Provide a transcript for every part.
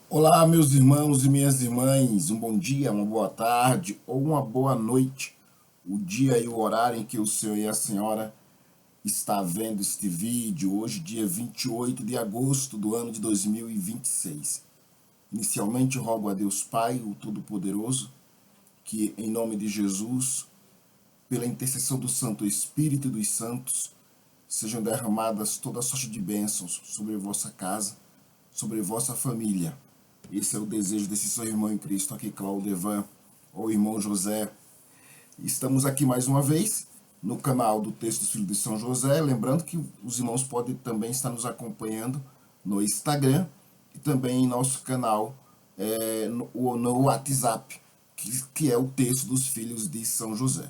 Olá, meus irmãos e minhas irmãs, um bom dia, uma boa tarde ou uma boa noite, o dia e o horário em que o senhor e a senhora está vendo este vídeo, hoje, dia 28 de agosto do ano de 2026. Inicialmente, rogo a Deus Pai, o Todo-Poderoso, que, em nome de Jesus, pela intercessão do Santo Espírito e dos santos, sejam derramadas toda sorte de bênçãos sobre a vossa casa, sobre a vossa família. Esse é o desejo desse seu irmão em Cristo, aqui Cláudio Evan, ou irmão José. Estamos aqui mais uma vez no canal do Texto dos Filhos de São José, lembrando que os irmãos podem também estar nos acompanhando no Instagram e também em nosso canal no WhatsApp, que é o Texto dos Filhos de São José.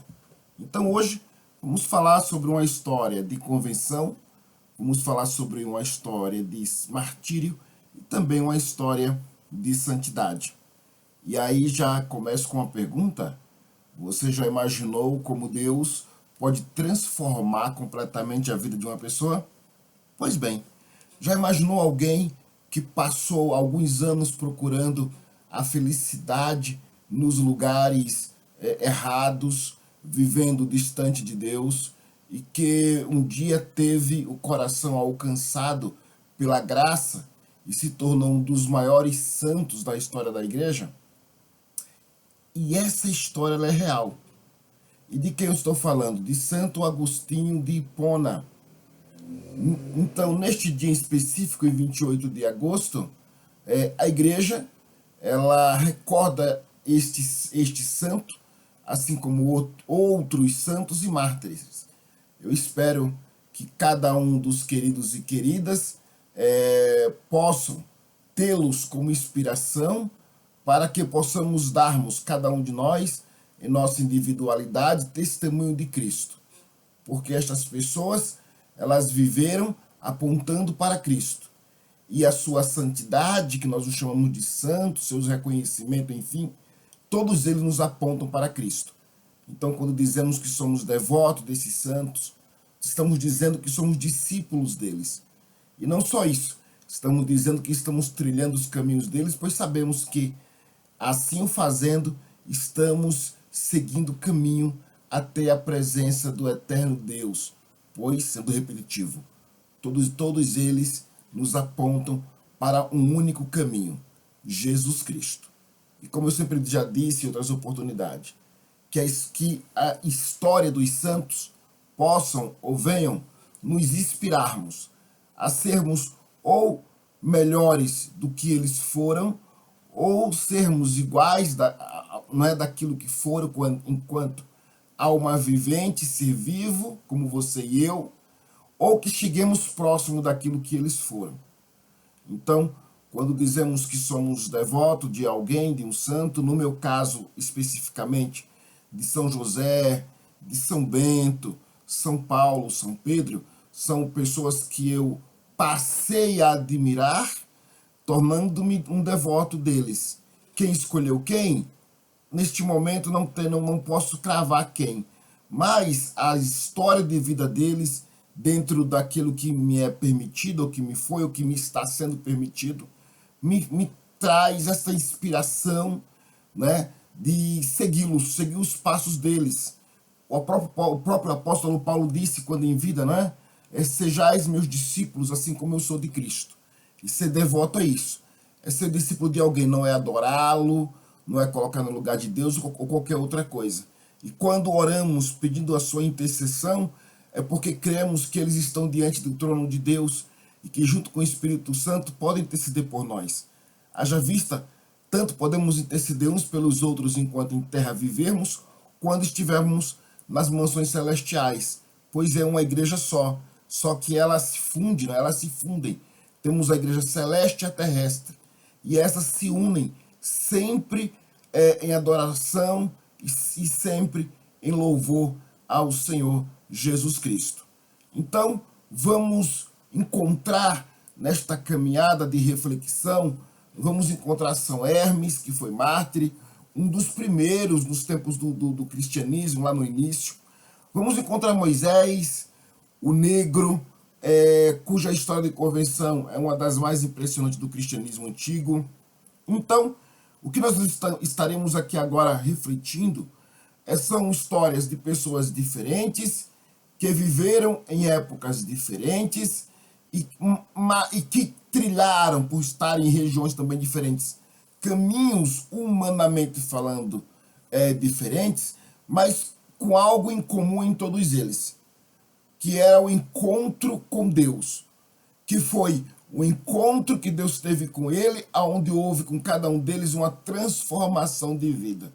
Então hoje vamos falar sobre uma história de convenção, vamos falar sobre uma história de martírio e também uma história de santidade. E aí já começo com uma pergunta: você já imaginou como Deus pode transformar completamente a vida de uma pessoa? Pois bem, já imaginou alguém que passou alguns anos procurando a felicidade nos lugares errados, vivendo distante de Deus, e que um dia teve o coração alcançado pela graça e se tornou um dos maiores santos da história da igreja? E essa história ela é real. E de quem eu estou falando? De Santo Agostinho de Hipona. Então, neste dia em específico, em 28 de agosto, a igreja ela recorda este santo, assim como outros santos e mártires. Eu espero que cada um dos queridos e queridas possam tê-los como inspiração para que possamos darmos, cada um de nós, em nossa individualidade, testemunho de Cristo. Porque estas pessoas, elas viveram apontando para Cristo. E a sua santidade, que nós o chamamos de santo, seus reconhecimentos, enfim, todos eles nos apontam para Cristo. Então, quando dizemos que somos devotos desses santos, estamos dizendo que somos discípulos deles. E não só isso, estamos dizendo que estamos trilhando os caminhos deles, pois sabemos que, assim o fazendo, estamos seguindo o caminho até a presença do eterno Deus, pois, sendo repetitivo, todos eles nos apontam para um único caminho, Jesus Cristo. E como eu sempre já disse em outras oportunidades, que a história dos santos possam ou venham nos inspirarmos a sermos ou melhores do que eles foram, ou sermos iguais não é daquilo que foram enquanto alma vivente, ser vivo, como você e eu, ou que cheguemos próximo daquilo que eles foram. Então, quando dizemos que somos devotos de alguém, de um santo, no meu caso especificamente de São José, de São Bento, São Paulo, São Pedro, são pessoas que eu passei a admirar, tornando-me um devoto deles. Quem escolheu quem? Neste momento não posso cravar quem, mas a história de vida deles, dentro daquilo que me é permitido, ou que me foi, ou que me está sendo permitido, me traz essa inspiração, né, de segui-los, seguir os passos deles. O próprio apóstolo Paulo disse, quando em vida, né, sejais meus discípulos, assim como eu sou de Cristo. E ser devoto é isso. É ser discípulo de alguém, não é adorá-lo, não é colocar no lugar de Deus ou qualquer outra coisa. E quando oramos pedindo a sua intercessão, é porque cremos que eles estão diante do trono de Deus e que junto com o Espírito Santo podem interceder por nós. Haja vista, tanto podemos interceder uns pelos outros enquanto em terra vivermos, quando estivermos nas mansões celestiais, pois é uma igreja só que elas se fundem, elas se fundem. Temos a igreja celeste e a terrestre, e essas se unem sempre em adoração e sempre em louvor ao Senhor Jesus Cristo. Então, vamos encontrar nesta caminhada de reflexão, vamos encontrar São Hermes, que foi mártir, um dos primeiros nos tempos do cristianismo, lá no início. Vamos encontrar Moisés, o negro, cuja história de conversão é uma das mais impressionantes do cristianismo antigo. Então, o que nós estaremos aqui agora refletindo são histórias de pessoas diferentes que viveram em épocas diferentes e que trilharam, por estar em regiões também diferentes, caminhos humanamente falando diferentes, mas com algo em comum em todos eles, que é o encontro com Deus, que foi o encontro que Deus teve com ele, aonde houve com cada um deles uma transformação de vida.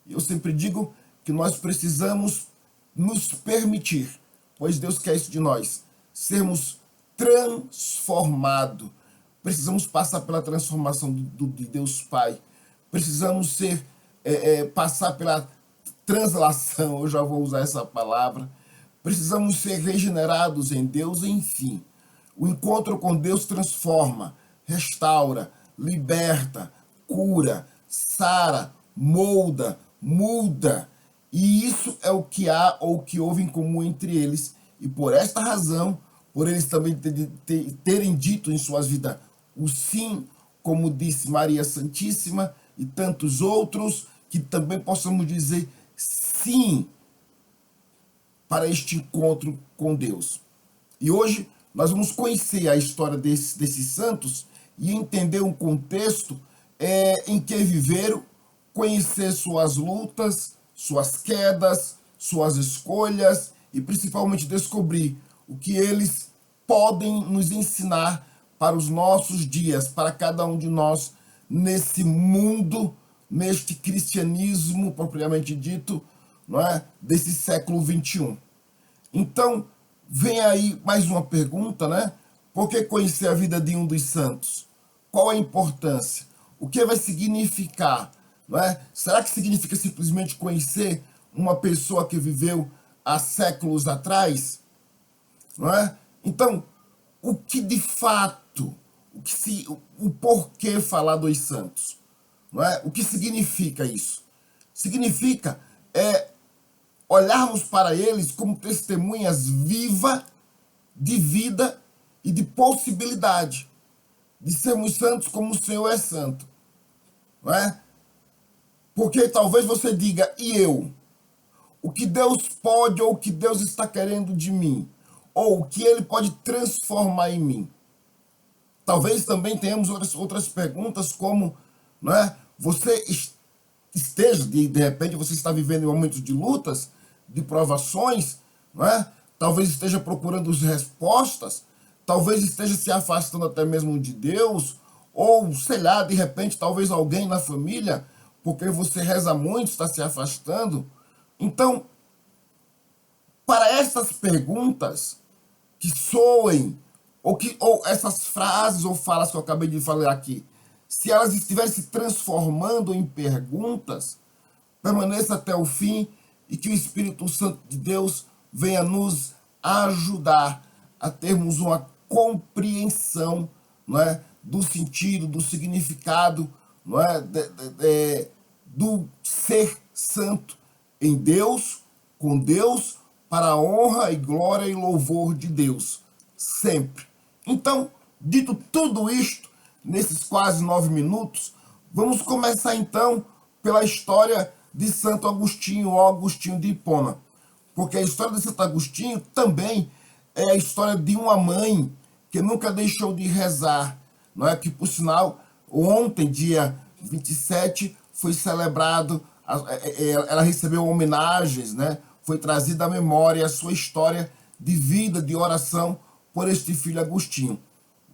Eu sempre digo que nós precisamos nos permitir, pois Deus quer isso de nós, sermos transformados. Precisamos passar pela transformação de Deus Pai. Precisamos passar pela translação, eu já vou usar essa palavra. Precisamos ser regenerados em Deus, enfim. O encontro com Deus transforma, restaura, liberta, cura, sara, molda, muda. E isso é o que há ou o que houve em comum entre eles. E por esta razão, por eles também terem dito em suas vidas o sim, como disse Maria Santíssima e tantos outros, que também possamos dizer sim para este encontro com Deus. E hoje nós vamos conhecer a história desses santos e entender um contexto em que viveram, conhecer suas lutas, suas quedas, suas escolhas e principalmente descobrir o que eles podem nos ensinar para os nossos dias, para cada um de nós nesse mundo, neste cristianismo propriamente dito, não é? Desse século XXI. Então, vem aí mais uma pergunta, né? Por que conhecer a vida de um dos santos? Qual a importância? O que vai significar? Não é? Será que significa simplesmente conhecer uma pessoa que viveu há séculos atrás? Não é? Então, o que de fato, o porquê falar dos santos? Não é? O que significa isso? Significa olharmos para eles como testemunhas vivas de vida e de possibilidade de sermos santos como o Senhor é santo. Não é? Porque talvez você diga, e eu? O que Deus pode ou o que Deus está querendo de mim? Ou o que Ele pode transformar em mim? Talvez também tenhamos outras perguntas como, não é? Você esteja, de repente você está vivendo em momentos de lutas, de provações, não é? Talvez esteja procurando as respostas, talvez esteja se afastando até mesmo de Deus, ou sei lá, de repente talvez alguém na família, porque você reza muito, está se afastando. Então, para essas perguntas que soem, ou essas frases ou falas que eu acabei de falar aqui, se elas estiverem se transformando em perguntas, permaneça até o fim e que o Espírito Santo de Deus venha nos ajudar a termos uma compreensão, não é, do sentido, do significado, não é, do ser santo em Deus, com Deus, para a honra e glória e louvor de Deus, sempre. Então, dito tudo isto, nesses quase 9 minutos, vamos começar então pela história de Santo Agostinho, ou Agostinho de Hipona. Porque a história de Santo Agostinho também é a história de uma mãe que nunca deixou de rezar. Não é? Que, por sinal, ontem, dia 27, foi celebrado, ela recebeu homenagens, né? Foi trazida à memória a sua história de vida, de oração por este filho Agostinho.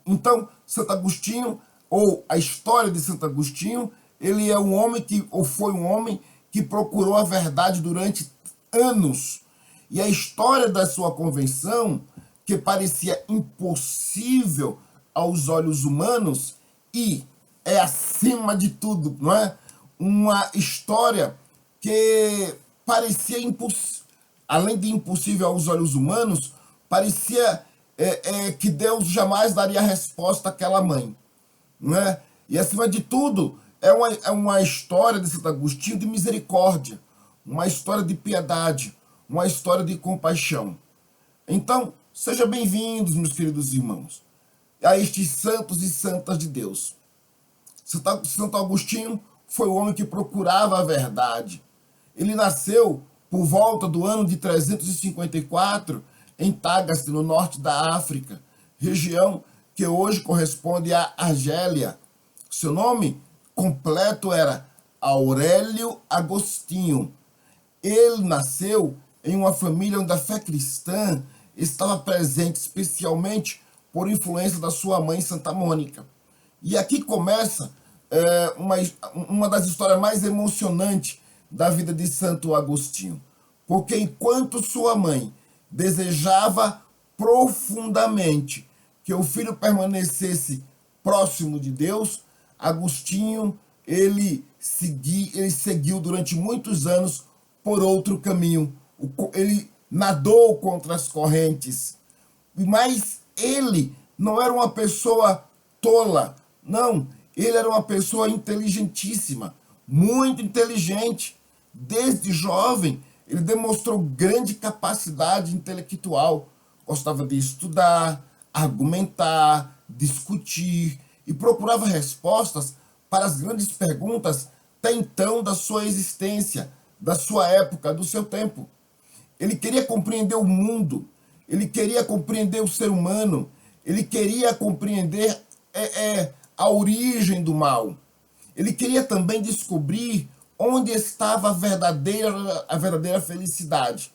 Então, Santo Agostinho, ou a história de Santo Agostinho, ele é um homem que, ou foi um homem que procurou a verdade durante anos. E a história da sua conversão, que parecia impossível aos olhos humanos, e é acima de tudo, não é? Uma história que parecia impossível, além de impossível aos olhos humanos, parecia que Deus jamais daria resposta àquela mãe. Não é? E, acima de tudo, é uma história de Santo Agostinho de misericórdia, uma história de piedade, uma história de compaixão. Então, sejam bem-vindos, meus queridos irmãos, a estes santos e santas de Deus. Santo Agostinho foi o homem que procurava a verdade. Ele nasceu por volta do ano de 354 em Tagaste, no norte da África, região que hoje corresponde à Argélia. Seu nome completo era Aurélio Agostinho. Ele nasceu em uma família onde a fé cristã estava presente, especialmente por influência da sua mãe, Santa Mônica. E aqui começa uma das histórias mais emocionantes da vida de Santo Agostinho. Porque enquanto sua mãe desejava profundamente que o filho permanecesse próximo de Deus, Agostinho ele seguiu durante muitos anos por outro caminho. Ele nadou contra as correntes. Mas ele não era uma pessoa tola, não. Ele era uma pessoa inteligentíssima, muito inteligente. Desde jovem, ele demonstrou grande capacidade intelectual. Gostava de estudar, argumentar, discutir e procurava respostas para as grandes perguntas até então da sua existência, da sua época, do seu tempo. Ele queria compreender o mundo, ele queria compreender o ser humano, ele queria compreender a origem do mal. Ele queria também descobrir onde estava a verdadeira felicidade.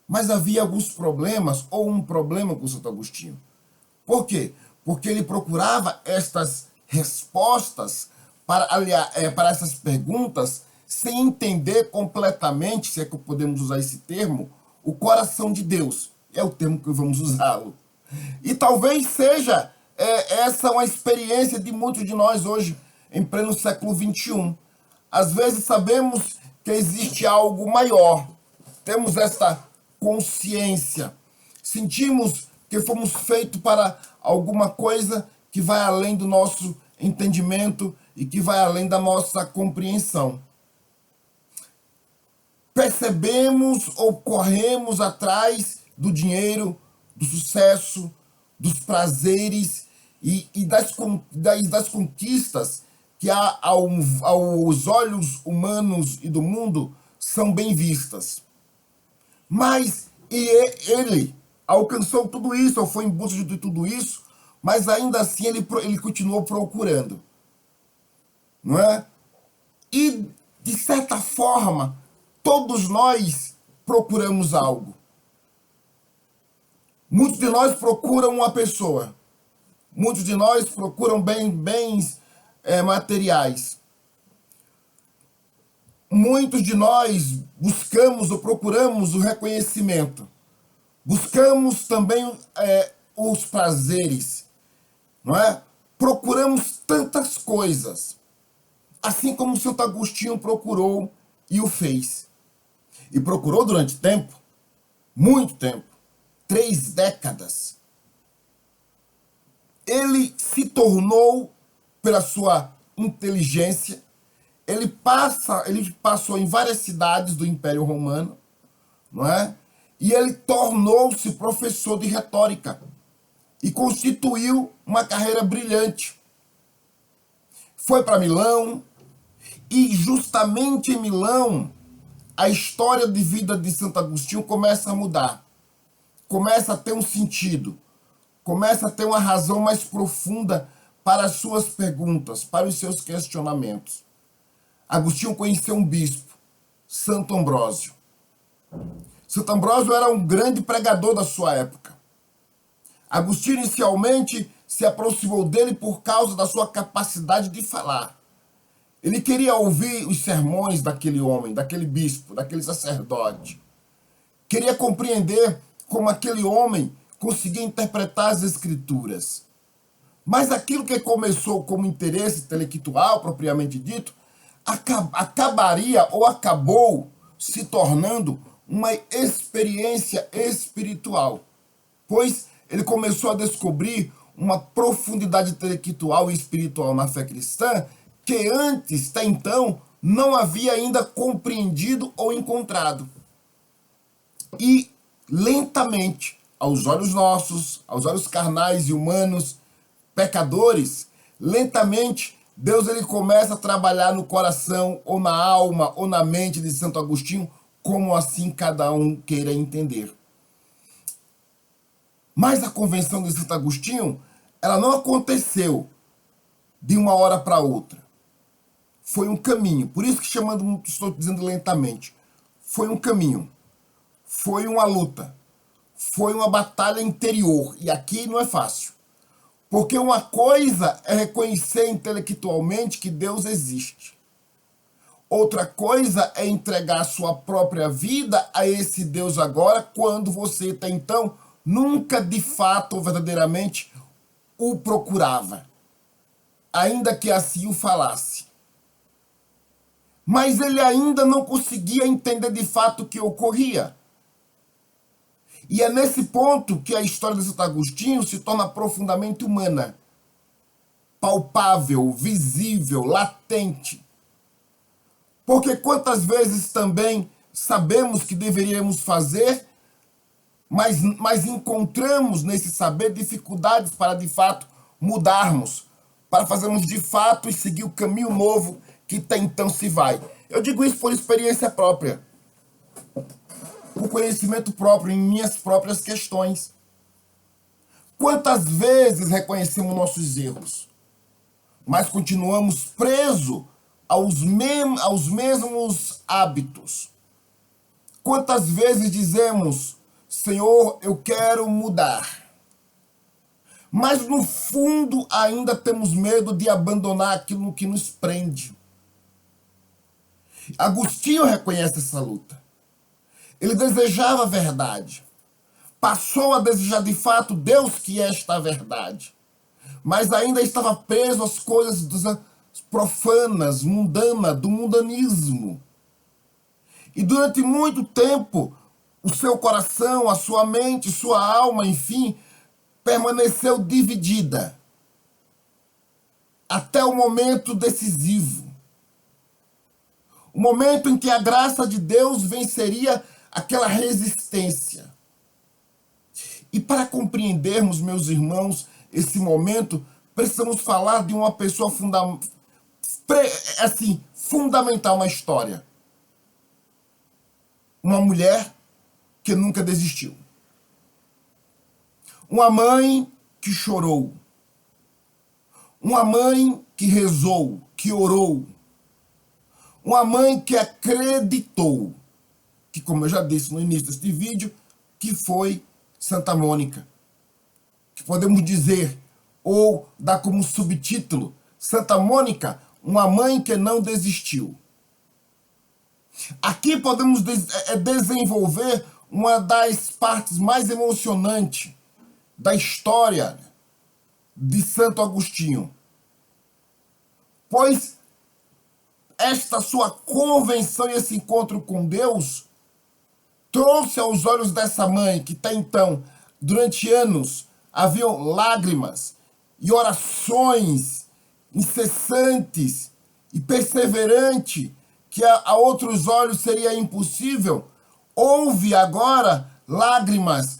Mas havia alguns problemas, ou um problema com Santo Agostinho. Por quê? Porque ele procurava estas respostas para essas perguntas sem entender completamente, se é que podemos usar esse termo, o coração de Deus. É o termo que vamos usá-lo. E talvez seja essa uma experiência de muitos de nós hoje, em pleno século XXI. Às vezes sabemos que existe algo maior, temos esta consciência, sentimos que fomos feitos para alguma coisa que vai além do nosso entendimento e que vai além da nossa compreensão. Percebemos ou corremos atrás do dinheiro, do sucesso, dos prazeres e das conquistas que aos olhos humanos e do mundo são bem vistas. Mas ele alcançou tudo isso, ou foi em busca de tudo isso, mas ainda assim ele continuou procurando. Não é? E, de certa forma, todos nós procuramos algo. Muitos de nós procuram uma pessoa. Muitos de nós procuram bens materiais. Muitos de nós buscamos ou procuramos o reconhecimento. Buscamos também os prazeres. Não é? Procuramos tantas coisas. Assim como Santo Agostinho procurou e o fez. E procurou durante tempo, muito tempo, 3 décadas. Ele se tornou, pela sua inteligência, ele passou em várias cidades do Império Romano, não é? E ele tornou-se professor de retórica e constituiu uma carreira brilhante. Foi para Milão e justamente em Milão a história de vida de Santo Agostinho começa a mudar, começa a ter um sentido, começa a ter uma razão mais profunda para as suas perguntas, para os seus questionamentos. Agostinho conheceu um bispo, Santo Ambrósio. Santo Ambrósio era um grande pregador da sua época. Agostinho inicialmente se aproximou dele por causa da sua capacidade de falar. Ele queria ouvir os sermões daquele homem, daquele bispo, daquele sacerdote. Queria compreender como aquele homem conseguia interpretar as escrituras. Mas aquilo que começou como interesse intelectual, propriamente dito, acabaria ou acabou se tornando uma experiência espiritual, pois ele começou a descobrir uma profundidade intelectual e espiritual na fé cristã que antes, até então, não havia ainda compreendido ou encontrado. E lentamente, aos olhos nossos, aos olhos carnais e humanos, pecadores, lentamente Deus ele começa a trabalhar no coração, ou na alma, ou na mente de Santo Agostinho, como assim cada um queira entender. Mas a convenção de Santo Agostinho, ela não aconteceu de uma hora para outra. Foi um caminho. Por isso que estou dizendo lentamente. Foi um caminho. Foi uma luta. Foi uma batalha interior. E aqui não é fácil. Porque uma coisa é reconhecer intelectualmente que Deus existe. Outra coisa é entregar a sua própria vida a esse Deus agora, quando você até então nunca de fato ou verdadeiramente o procurava, ainda que assim o falasse. Mas ele ainda não conseguia entender de fato o que ocorria. E é nesse ponto que a história de Santo Agostinho se torna profundamente humana, palpável, visível, latente. Porque quantas vezes também sabemos que deveríamos fazer, mas encontramos nesse saber dificuldades para de fato mudarmos, para fazermos de fato e seguir o caminho novo que até então se vai. Eu digo isso por experiência própria, por conhecimento próprio, em minhas próprias questões. Quantas vezes reconhecemos nossos erros, mas continuamos presos aos mesmos hábitos. Quantas vezes dizemos, Senhor, eu quero mudar. Mas no fundo ainda temos medo de abandonar aquilo que nos prende. Agostinho reconhece essa luta. Ele desejava a verdade. Passou a desejar de fato Deus que é esta verdade. Mas ainda estava preso às coisas profanas, mundanas, do mundanismo. E durante muito tempo, o seu coração, a sua mente, sua alma, enfim, permaneceu dividida. Até o momento decisivo. O momento em que a graça de Deus venceria aquela resistência. E para compreendermos, meus irmãos, esse momento, precisamos falar de uma pessoa fundamental na história. Uma mulher que nunca desistiu. Uma mãe que chorou. Uma mãe que rezou, que orou. Uma mãe que acreditou, que, como eu já disse no início deste vídeo, que foi Santa Mônica. Que podemos dizer, ou dar como subtítulo, Santa Mônica, uma mãe que não desistiu. Aqui podemos desenvolver uma das partes mais emocionantes da história de Santo Agostinho. Pois esta sua convenção e esse encontro com Deus trouxe aos olhos dessa mãe, que até então, durante anos, haviam lágrimas e orações incessantes e perseverantes, que a outros olhos seria impossível, houve agora lágrimas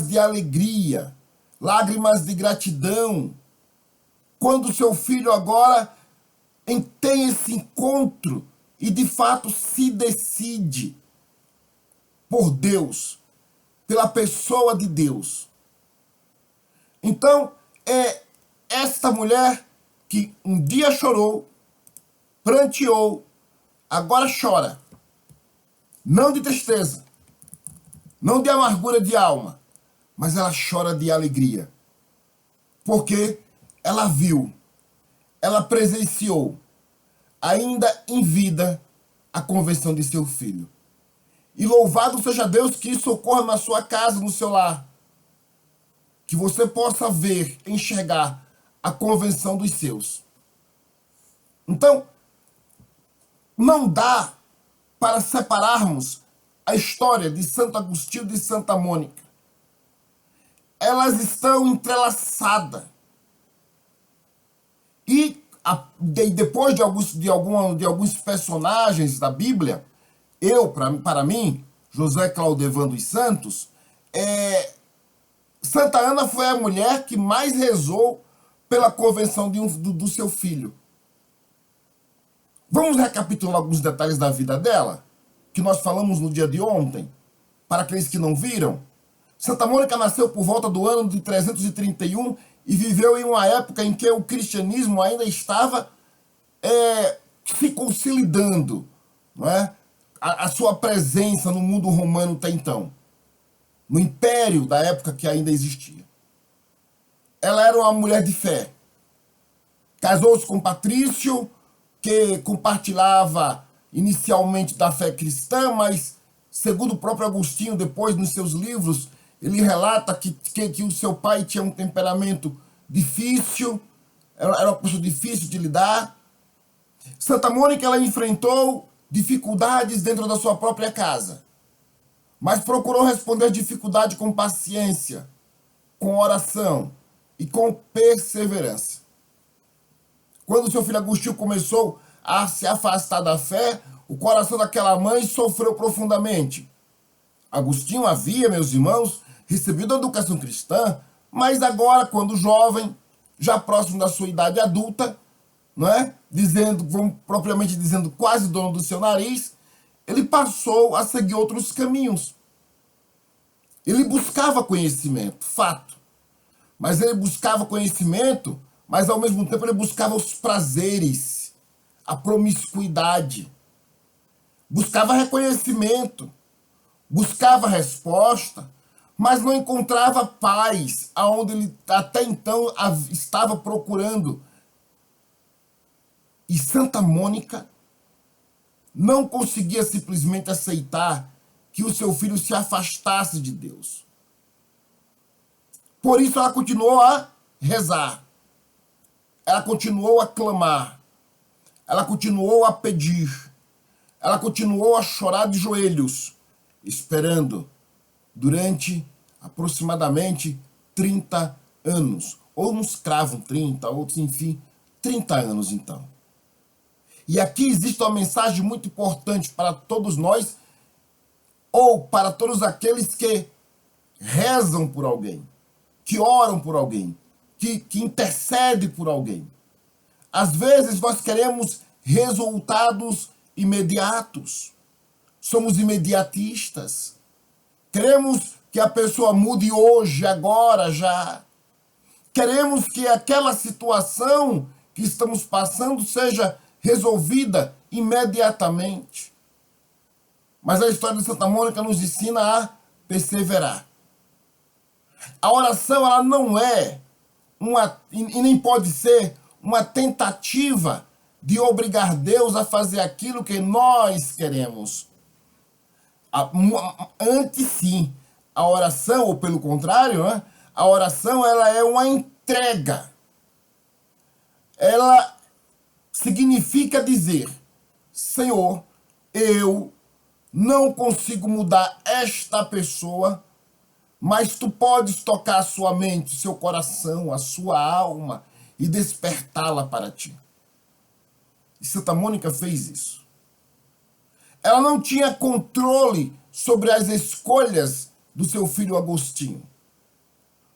de alegria, lágrimas de gratidão, quando seu filho agora tem esse encontro e de fato se decide por Deus, pela pessoa de Deus. Então, é esta mulher que um dia chorou, pranteou, agora chora. Não de tristeza, não de amargura de alma, mas ela chora de alegria. Porque ela viu, ela presenciou, ainda em vida, a conversão de seu filho. E louvado seja Deus que isso ocorra na sua casa, no seu lar. Que você possa ver, enxergar a conversão dos seus. Então, não dá para separarmos a história de Santo Agostinho e de Santa Mônica. Elas estão entrelaçadas. E depois de alguns personagens da Bíblia, para mim, José Claudevan dos Santos, Santa Ana foi a mulher que mais rezou pela conversão do seu filho. Vamos recapitular alguns detalhes da vida dela, que nós falamos no dia de ontem, para aqueles que não viram. Santa Mônica nasceu por volta do ano de 331 e viveu em uma época em que o cristianismo ainda estava se consolidando, não é? A sua presença no mundo romano até então, no império da época que ainda existia. Ela era uma mulher de fé. Casou-se com Patrício, que compartilhava inicialmente da fé cristã, mas, segundo o próprio Agostinho, depois nos seus livros, ele relata que o seu pai tinha um temperamento difícil, era uma pessoa difícil de lidar. Santa Mônica, ela enfrentou dificuldades dentro da sua própria casa, mas procurou responder à dificuldade com paciência, com oração e com perseverança. Quando seu filho Agostinho começou a se afastar da fé, o coração daquela mãe sofreu profundamente. Agostinho havia, meus irmãos, recebido a educação cristã, mas agora, quando jovem, já próximo da sua idade adulta, não é? Vamos propriamente dizendo, quase dono do seu nariz, ele passou a seguir outros caminhos. Ele buscava conhecimento, fato. Mas ele buscava conhecimento, mas ao mesmo tempo ele buscava os prazeres, a promiscuidade. Buscava reconhecimento, buscava resposta, mas não encontrava paz aonde ele até então estava procurando. E Santa Mônica não conseguia simplesmente aceitar que o seu filho se afastasse de Deus. Por isso ela continuou a rezar, ela continuou a clamar, ela continuou a pedir, ela continuou a chorar de joelhos, esperando durante aproximadamente 30 anos. Ou uns cravam 30, outros, enfim, 30 anos então. E aqui existe uma mensagem muito importante para todos nós, ou para todos aqueles que rezam por alguém, que oram por alguém, que intercedem por alguém. Às vezes nós queremos resultados imediatos. Somos imediatistas. Queremos que a pessoa mude hoje, agora, já. Queremos que aquela situação que estamos passando seja resolvida imediatamente. Mas a história de Santa Mônica nos ensina a perseverar. A oração, ela não é e nem pode ser uma tentativa de obrigar Deus a fazer aquilo que nós queremos. Antes sim, a oração, ou pelo contrário, né? A oração, ela é uma entrega. Ela significa dizer: Senhor, eu não consigo mudar esta pessoa, mas tu podes tocar a sua mente, o seu coração, a sua alma e despertá-la para ti. E Santa Mônica fez isso. Ela não tinha controle sobre as escolhas do seu filho Agostinho.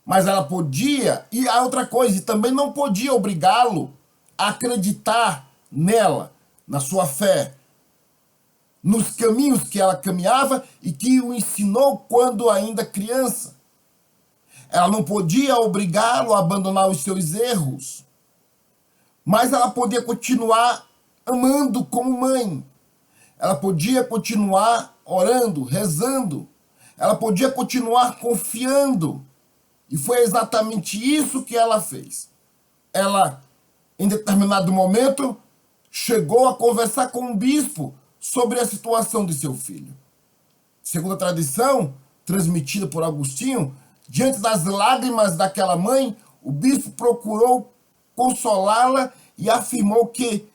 Mas ela podia, e a outra coisa, também não podia obrigá-lo a acreditar nela, na sua fé, nos caminhos que ela caminhava e que o ensinou quando ainda criança. Ela não podia obrigá-lo a abandonar os seus erros, mas ela podia continuar amando como mãe. Ela podia continuar orando, rezando. Ela podia continuar confiando. E foi exatamente isso que ela fez. Ela, em determinado momento, chegou a conversar com um bispo sobre a situação de seu filho. Segundo a tradição, transmitida por Agostinho, diante das lágrimas daquela mãe, o bispo procurou consolá-la e afirmou que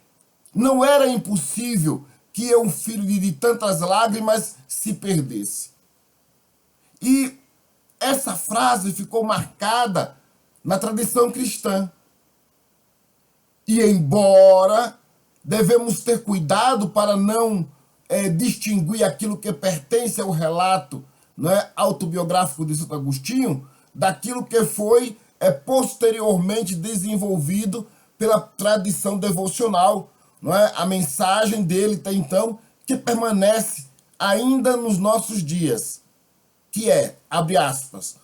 não era impossível que um filho de tantas lágrimas se perdesse. E essa frase ficou marcada na tradição cristã. E embora devemos ter cuidado para não distinguir aquilo que pertence ao relato, não é, autobiográfico de Santo Agostinho, daquilo que foi posteriormente desenvolvido pela tradição devocional, não é? A mensagem dele até então, que permanece ainda nos nossos dias, que é, abre aspas,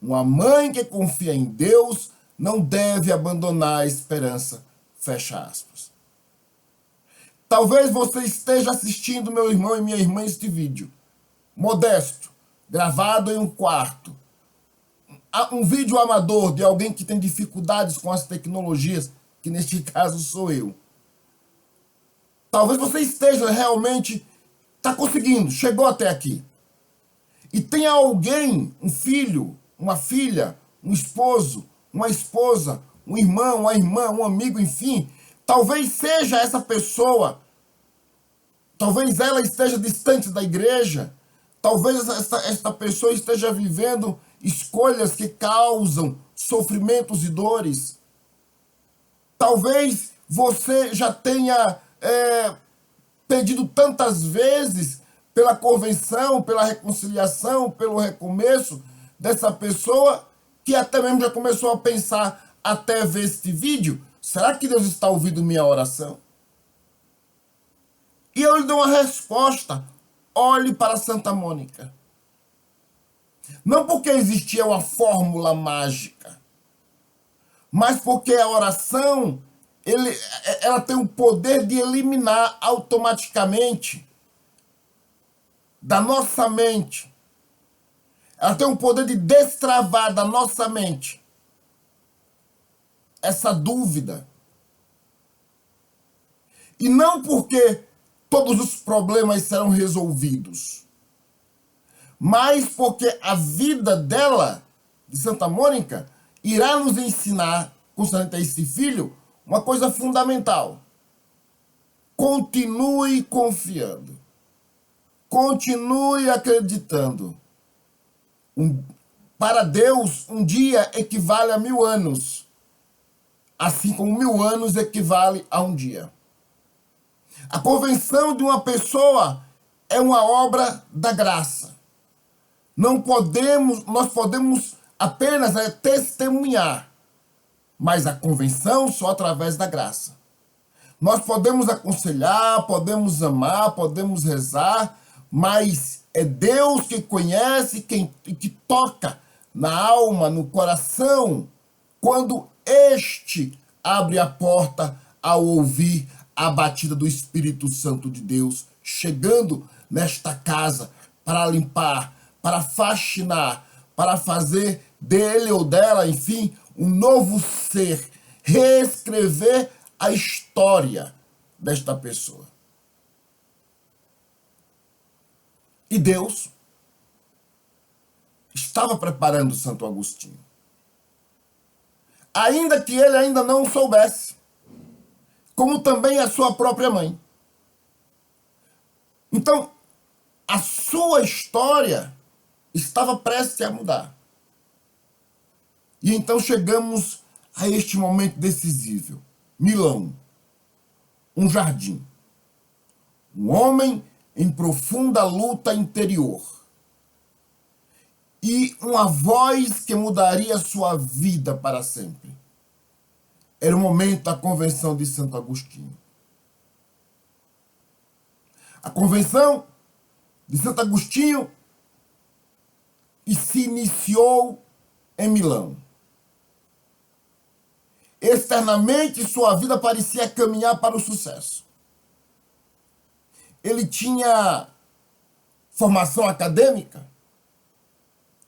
uma mãe que confia em Deus não deve abandonar a esperança, fecha aspas. Talvez você esteja assistindo, meu irmão e minha irmã, este vídeo, modesto, gravado em um quarto, um vídeo amador de alguém que tem dificuldades com as tecnologias, que neste caso sou eu. Talvez você esteja realmente, está conseguindo, chegou até aqui. E tenha alguém, um filho, uma filha, um esposo, uma esposa, um irmão, uma irmã, um amigo, enfim. Talvez seja essa pessoa, talvez ela esteja distante da igreja, talvez esta pessoa esteja vivendo escolhas que causam sofrimentos e dores. Talvez você já tenha pedido tantas vezes pela convenção, pela reconciliação, pelo recomeço dessa pessoa, que até mesmo já começou a pensar, até ver este vídeo, será que Deus está ouvindo minha oração? E eu lhe dou uma resposta, olhe para Santa Mônica. Não porque existia uma fórmula mágica, mas porque a oração, ela tem o poder de eliminar automaticamente da nossa mente. Ela tem o poder de destravar da nossa mente essa dúvida. E não porque todos os problemas serão resolvidos, mas porque a vida dela, de Santa Mônica, irá nos ensinar, concernente a esse filho, uma coisa fundamental. Continue confiando. Continue acreditando. Para Deus, um dia equivale a 1000 anos. Assim como 1000 anos equivale a um dia. A convenção de uma pessoa é uma obra da graça. Nós podemos apenas testemunhar, mas a convenção só através da graça. Nós podemos aconselhar, podemos amar, podemos rezar, mas é Deus que conhece, que toca na alma, no coração, quando este abre a porta ao ouvir a batida do Espírito Santo de Deus, chegando nesta casa para limpar, para faxinar, para fazer dele ou dela, enfim, um novo ser, reescrever a história desta pessoa. E Deus estava preparando Santo Agostinho. Ainda que ele ainda não soubesse, como também a sua própria mãe. Então, a sua história estava prestes a mudar. E então chegamos a este momento decisivo. Milão, um jardim. Um homem em profunda luta interior. E uma voz que mudaria sua vida para sempre. Era o momento da convenção de Santo Agostinho. A convenção de Santo Agostinho se iniciou em Milão. Externamente, sua vida parecia caminhar para o sucesso. Ele tinha formação acadêmica,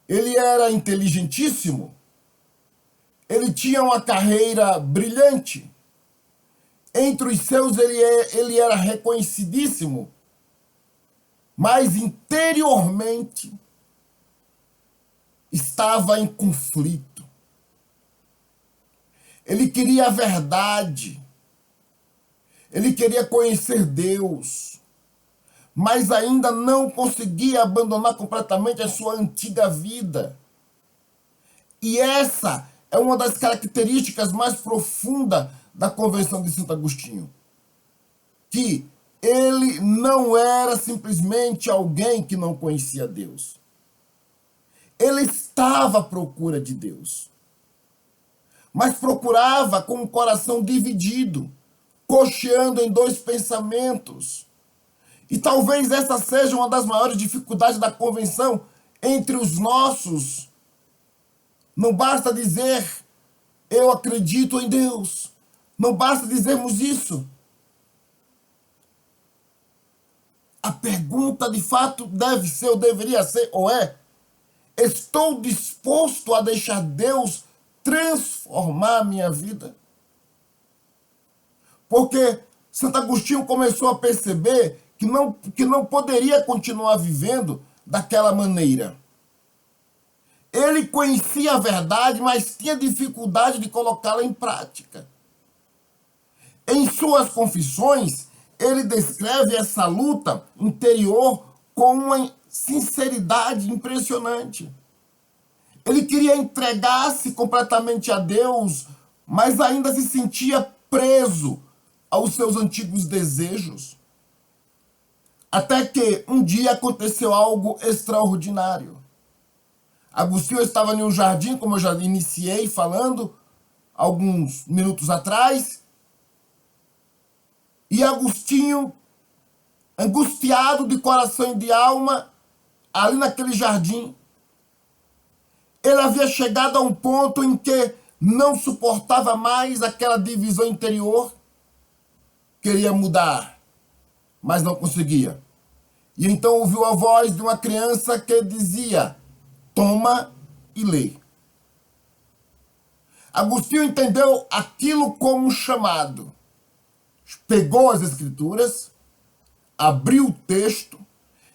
ele era inteligentíssimo, ele tinha uma carreira brilhante, entre os seus ele era reconhecidíssimo, mas interiormente estava em conflito. Ele queria a verdade, ele queria conhecer Deus, mas ainda não conseguia abandonar completamente a sua antiga vida. E essa é uma das características mais profundas da Convenção de Santo Agostinho. Que ele não era simplesmente alguém que não conhecia Deus. Ele estava à procura de Deus. Mas procurava com o coração dividido. cocheando em dois pensamentos. E talvez essa seja uma das maiores dificuldades da convenção entre os nossos. Não basta dizer, eu acredito em Deus. Não basta dizermos isso. A pergunta de fato deve ser, ou deveria ser, ou é: estou disposto a deixar Deus transformar a minha vida? Porque Santo Agostinho começou a perceber que não poderia continuar vivendo daquela maneira. Ele conhecia a verdade, mas tinha dificuldade de colocá-la em prática. Em suas confissões, ele descreve essa luta interior com uma sinceridade impressionante. Ele queria entregar-se completamente a Deus, mas ainda se sentia preso aos seus antigos desejos. Até que um dia aconteceu algo extraordinário. Agostinho estava em um jardim, como eu já iniciei falando alguns minutos atrás, e Agostinho, angustiado de coração e de alma, ali naquele jardim, ele havia chegado a um ponto em que não suportava mais aquela divisão interior, queria mudar, mas não conseguia. E então ouviu a voz de uma criança que dizia: toma e lê. Agostinho entendeu aquilo como um chamado. Pegou as escrituras, abriu o texto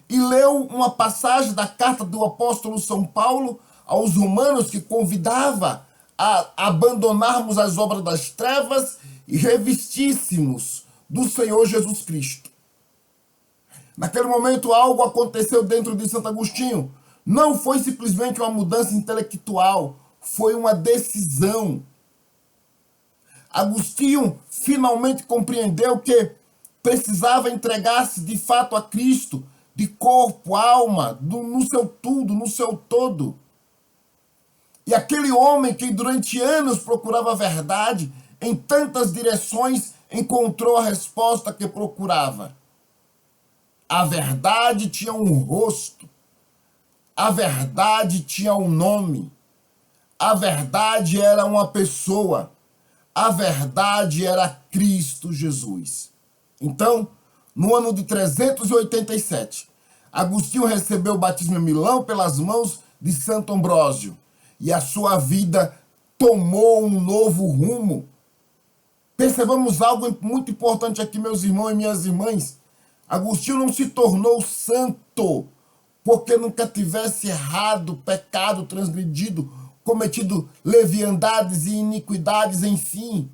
e leu uma passagem da carta do apóstolo São Paulo aos romanos, que convidava a abandonarmos as obras das trevas e revestíssemos do Senhor Jesus Cristo. Naquele momento algo aconteceu dentro de Santo Agostinho. Não foi simplesmente uma mudança intelectual, foi uma decisão. Agostinho finalmente compreendeu que precisava entregar-se de fato a Cristo, de corpo, alma, no seu tudo, no seu todo. E aquele homem que durante anos procurava a verdade em tantas direções, encontrou a resposta que procurava. A verdade tinha um rosto. A verdade tinha um nome. A verdade era uma pessoa. A verdade era Cristo Jesus. Então, no ano de 387, Agostinho recebeu o batismo em Milão pelas mãos de Santo Ambrósio. E a sua vida tomou um novo rumo. Percebamos algo muito importante aqui, meus irmãos e minhas irmãs. Agostinho não se tornou santo porque nunca tivesse errado, pecado, transgredido, cometido leviandades e iniquidades, enfim.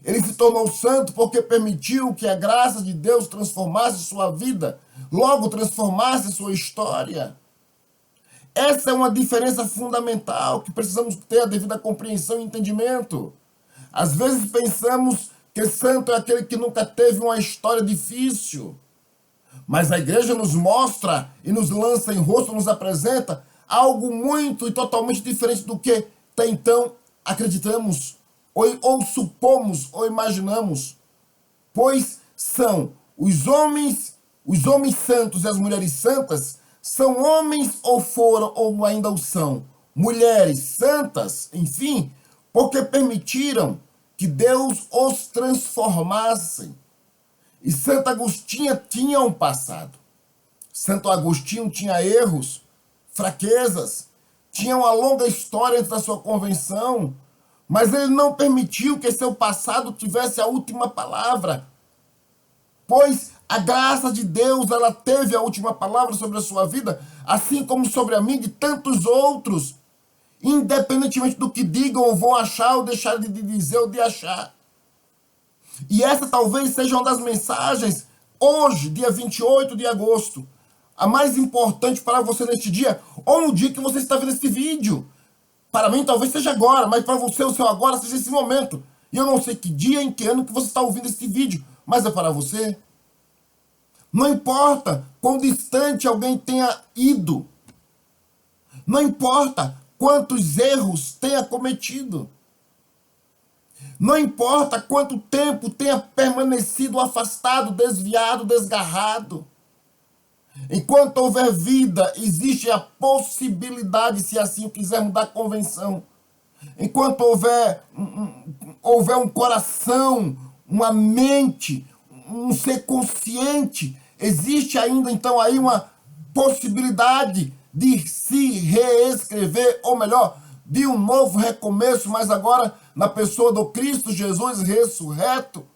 Ele se tornou santo porque permitiu que a graça de Deus transformasse sua vida, logo transformasse sua história. Essa é uma diferença fundamental que precisamos ter a devida compreensão e entendimento. Às vezes pensamos que santo é aquele que nunca teve uma história difícil. Mas a igreja nos mostra e nos lança em rosto, nos apresenta algo muito e totalmente diferente do que até então acreditamos, ou supomos, ou imaginamos. Pois são os homens santos e as mulheres santas, são homens ou foram, ou ainda o são, mulheres santas, enfim, porque permitiram que Deus os transformasse. E Santo Agostinho tinha um passado. Santo Agostinho tinha erros, fraquezas, tinha uma longa história antes da sua convenção, mas ele não permitiu que seu passado tivesse a última palavra, pois a graça de Deus, ela teve a última palavra sobre a sua vida, assim como sobre a mim e de tantos outros, independentemente do que digam ou vão achar ou deixar de dizer ou de achar. E essa talvez seja uma das mensagens, hoje, dia 28 de agosto, a mais importante para você neste dia, ou no dia que você está vendo esse vídeo. Para mim talvez seja agora, mas para você o seu agora seja esse momento. E eu não sei que dia, em que ano que você está ouvindo esse vídeo, mas é para você. Não importa quão distante alguém tenha ido. Não importa quantos erros tenha cometido. Não importa quanto tempo tenha permanecido afastado, desviado, desgarrado. Enquanto houver vida, existe a possibilidade, se assim quisermos, da convenção. Enquanto houver um coração, uma mente, um ser consciente, existe ainda então aí uma possibilidade de se reescrever, ou melhor, de um novo recomeço, mas agora na pessoa do Cristo Jesus ressurreto.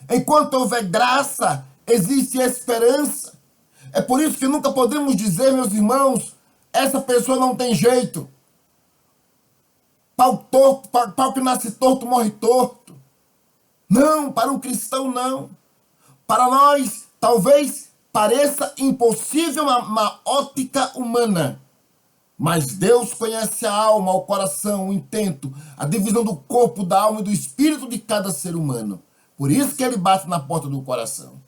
Enquanto houver graça, existe esperança. É por isso que nunca podemos dizer, meus irmãos, essa pessoa não tem jeito. Pau torto, pau que nasce torto, morre torto. Não, para um cristão não. Para nós, talvez pareça impossível uma ótica humana. Mas Deus conhece a alma, o coração, o intento, a divisão do corpo, da alma e do espírito de cada ser humano. Por isso que ele bate na porta do coração.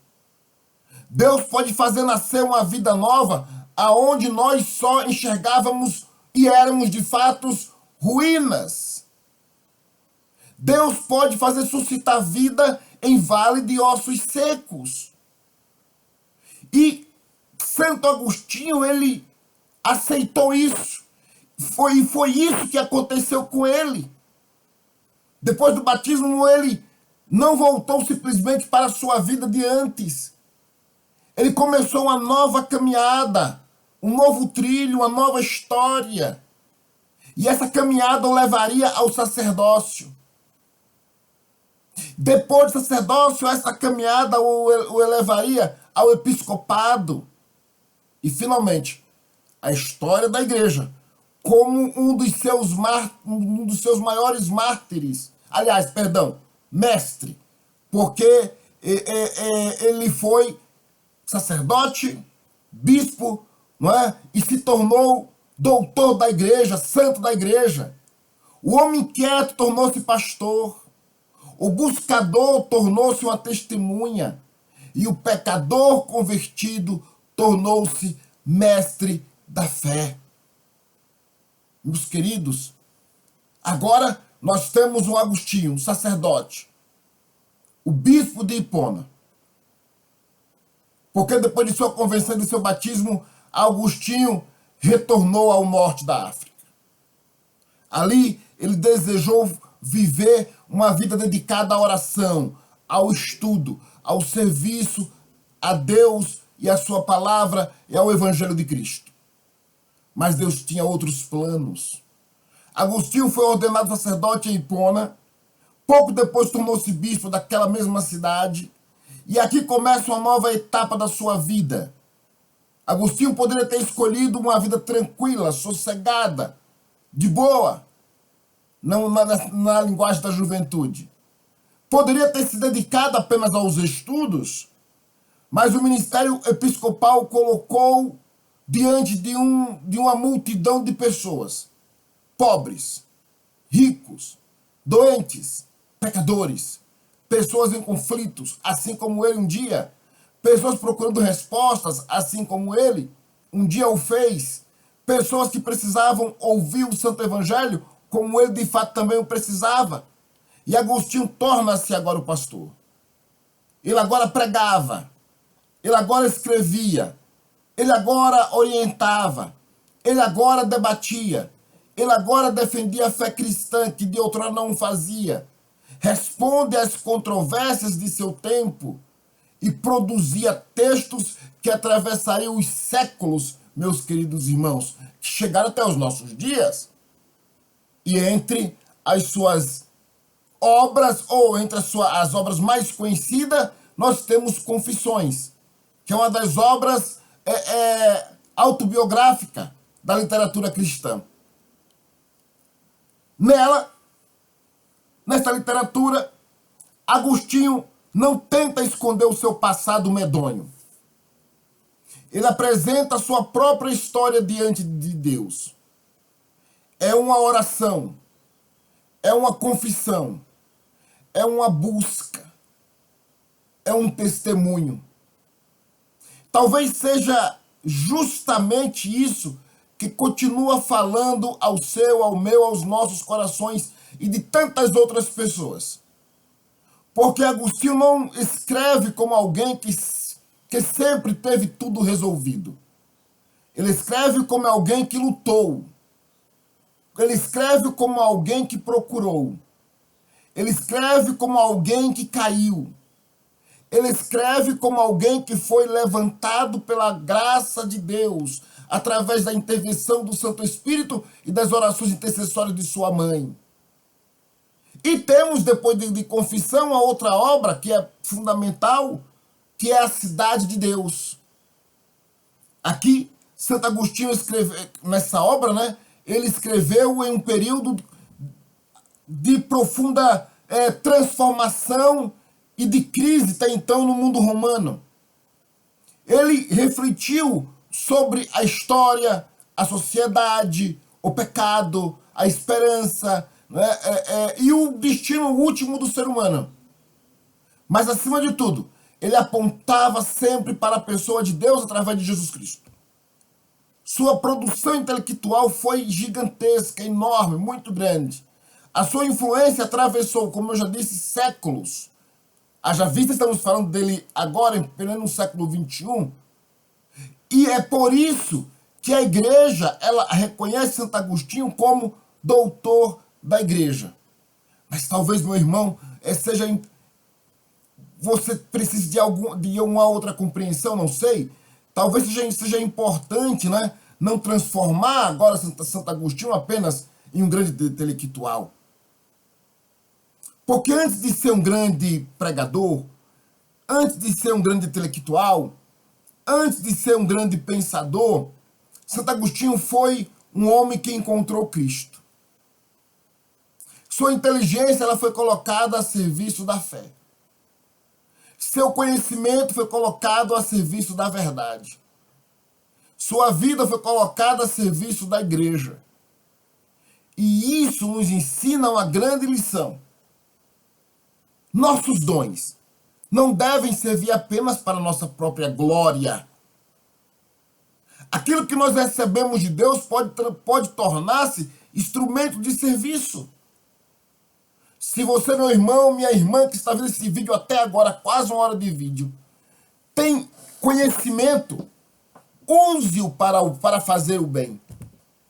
Deus pode fazer nascer uma vida nova aonde nós só enxergávamos e éramos de fato ruínas. Deus pode fazer suscitar vida em vale de ossos secos. E Santo Agostinho, ele aceitou isso. Foi isso que aconteceu com ele. Depois do batismo, ele não voltou simplesmente para a sua vida de antes. Ele começou uma nova caminhada, um novo trilho, uma nova história. E essa caminhada o levaria ao sacerdócio. Depois do sacerdócio, essa caminhada o elevaria ao episcopado. E, finalmente, a história da igreja como um dos seus maiores mártires. Aliás, mestre. Porque ele foi sacerdote, bispo, não é? E se tornou doutor da igreja, santo da igreja. O homem inquieto tornou-se pastor. O buscador tornou-se uma testemunha. E o pecador convertido tornou-se mestre da fé. Meus queridos, agora nós temos o Agostinho, o sacerdote, o bispo de Hipona. Porque depois de sua conversão e de seu batismo, Agostinho retornou ao norte da África. Ali ele desejou viver uma vida dedicada à oração, ao estudo, ao serviço a Deus e a sua palavra e ao Evangelho de Cristo. Mas Deus tinha outros planos. Agostinho foi ordenado sacerdote em Hipona, pouco depois tornou-se bispo daquela mesma cidade, e aqui começa uma nova etapa da sua vida. Agostinho poderia ter escolhido uma vida tranquila, sossegada, de boa, não na linguagem da juventude. Poderia ter se dedicado apenas aos estudos, mas o ministério episcopal colocou diante de uma multidão de pessoas, pobres, ricos, doentes, pecadores, pessoas em conflitos, assim como ele um dia, pessoas procurando respostas, assim como ele um dia o fez, pessoas que precisavam ouvir o Santo Evangelho, como ele de fato também o precisava. E Agostinho torna-se agora o pastor. Ele agora pregava, ele agora escrevia, ele agora orientava, ele agora debatia, ele agora defendia a fé cristã que de outrora não fazia, responde às controvérsias de seu tempo e produzia textos que atravessariam os séculos, meus queridos irmãos, que chegaram até os nossos dias. E entre as suas obras, ou entre as obras mais conhecidas, nós temos Confissões, que é uma das obras autobiográficas da literatura cristã. Nesta literatura, Agostinho não tenta esconder o seu passado medonho. Ele apresenta a sua própria história diante de Deus. É uma oração, é uma confissão, é uma busca, é um testemunho. Talvez seja justamente isso que continua falando ao seu, ao meu, aos nossos corações e de tantas outras pessoas. Porque Agostinho não escreve como alguém que sempre teve tudo resolvido. Ele escreve como alguém que lutou. Ele escreve como alguém que procurou. Ele escreve como alguém que caiu. Ele escreve como alguém que foi levantado pela graça de Deus, através da intervenção do Santo Espírito e das orações intercessórias de sua mãe. E temos, depois de Confissão, a outra obra que é fundamental, que é a Cidade de Deus. Aqui, Santo Agostinho escreveu, nessa obra, né, ele escreveu em um período de profunda transformação e de crise até então no mundo romano. Ele refletiu sobre a história, a sociedade, o pecado, a esperança, né, e o destino último do ser humano. Mas, acima de tudo, ele apontava sempre para a pessoa de Deus através de Jesus Cristo. Sua produção intelectual foi gigantesca, enorme, muito grande. A sua influência atravessou, como eu já disse, séculos. Haja vista, estamos falando dele agora, em pleno século XXI. E é por isso que a igreja, ela reconhece Santo Agostinho como doutor da igreja. Mas talvez, meu irmão, você precise de uma outra compreensão, não sei. Talvez seja importante, né, não transformar agora Santo Agostinho apenas em um grande intelectual. Porque antes de ser um grande pregador, antes de ser um grande intelectual, antes de ser um grande pensador, Santo Agostinho foi um homem que encontrou Cristo. Sua inteligência ela foi colocada a serviço da fé. Seu conhecimento foi colocado a serviço da verdade. Sua vida foi colocada a serviço da igreja. E isso nos ensina uma grande lição. Nossos dons não devem servir apenas para a nossa própria glória. Aquilo que nós recebemos de Deus pode tornar-se instrumento de serviço. Se você, meu irmão, minha irmã, que está vendo esse vídeo até agora, quase 1 hora de vídeo, tem conhecimento, use-o para fazer o bem.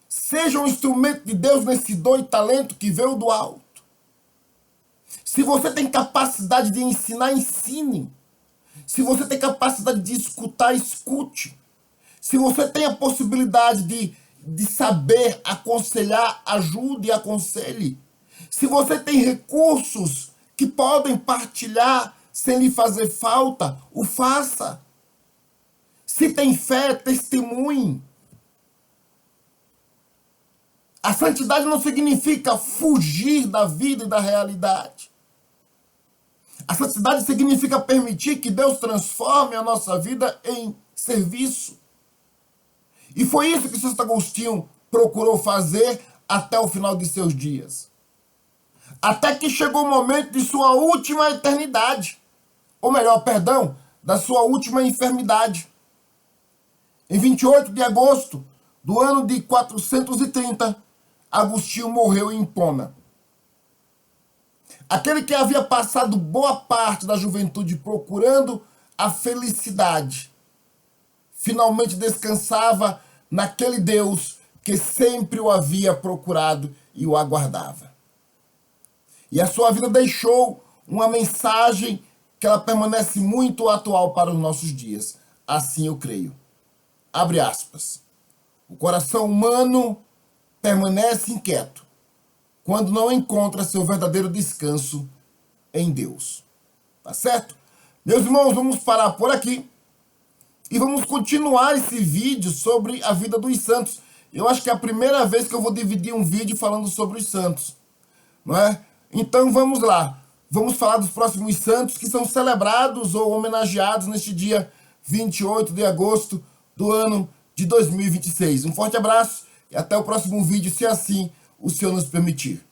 Seja um instrumento de Deus nesse dom e talento que veio do alto. Se você tem capacidade de ensinar, ensine. Se você tem capacidade de escutar, escute. Se você tem a possibilidade de saber aconselhar, ajude e aconselhe. Se você tem recursos que podem partilhar sem lhe fazer falta, o faça. Se tem fé, testemunhe. A santidade não significa fugir da vida e da realidade. A santidade significa permitir que Deus transforme a nossa vida em serviço. E foi isso que Santo Agostinho procurou fazer até o final de seus dias. Até que chegou o momento de sua última eternidade. Ou melhor, perdão, da sua última enfermidade. Em 28 de agosto do ano de 430, Agostinho morreu em Hipona. Aquele que havia passado boa parte da juventude procurando a felicidade, finalmente descansava naquele Deus que sempre o havia procurado e o aguardava. E a sua vida deixou uma mensagem que ela permanece muito atual para os nossos dias. Assim eu creio. Abre aspas. O coração humano permanece inquieto quando não encontra seu verdadeiro descanso em Deus. Tá certo? Meus irmãos, vamos parar por aqui e vamos continuar esse vídeo sobre a vida dos santos. Eu acho que é a primeira vez que eu vou dividir um vídeo falando sobre os santos, não é? Então vamos lá. Vamos falar dos próximos santos que são celebrados ou homenageados neste dia 28 de agosto do ano de 2026. Um forte abraço e até o próximo vídeo, se assim o Senhor nos permitir.